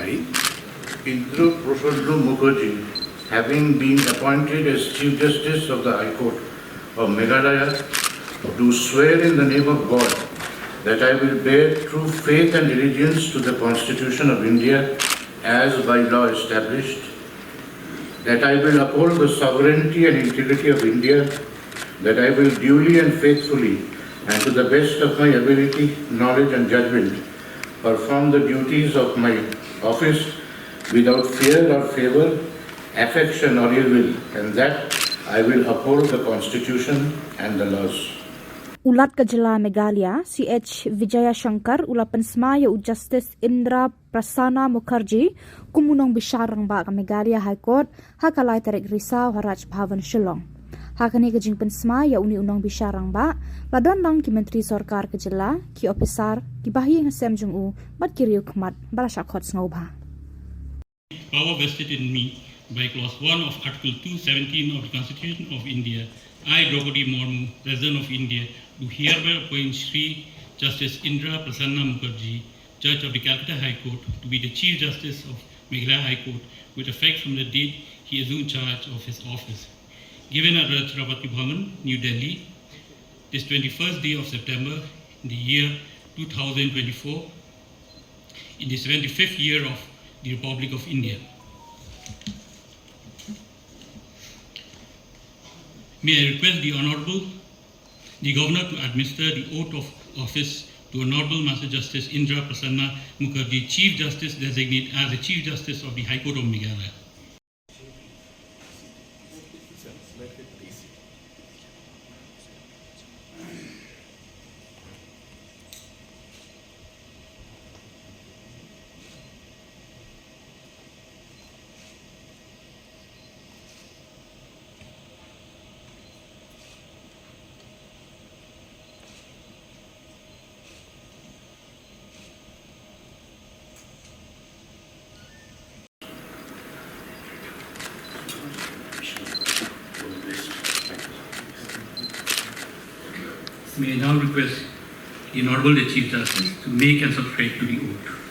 I, Indra Prasanna Mukerji, having been appointed as Chief Justice of the High Court of Meghalaya, do swear in the name of God that I will bear true faith and allegiance to the Constitution of India as by law established, that I will uphold the sovereignty and integrity of India, that I will duly and faithfully and to the best of my ability, knowledge and judgment perform the duties of my office without fear or favor, affection or ill will, and that I will uphold the Constitution and the laws. Ulat ka Jylla Meghalaya, si H Vijayashankar, pynsmai Justice Indra Prasanna Mukerji, kumunong bishar Rangbah Meghalaya High Court, hakalay tarik Risaw, Raj Bhawan Shillong. Hakani ka jingpynsmai uni-unong bishar Rangbah, la donlang ki myntri sorkar ka Jylla, ki officer, ki bahi hasem jong bat ki riewkhmat, barasha khot sngewbha. Power vested in me by Clause 1 of Article 217 of the Constitution of India, I, Draupadi Murmu, President of India, do hereby appoint Sri Justice Indra Prasanna Mukerji, Judge of the Calcutta High Court, to be the Chief Justice of Meghalaya High Court with effect from the date he assumed charge of his office. Given at Rangbah Bathymmai, New Delhi, this 21st day of September in the year 2024, in the 75th year of the Republic of India. May I request the Honorable, the Governor to administer the oath of office to Honorable Master Justice Indra Prasanna Mukerji, Chief Justice designate as the Chief Justice of the High Court of Meghalaya. May I now request the Honorable the Chief Justice to make and subscribe to the oath.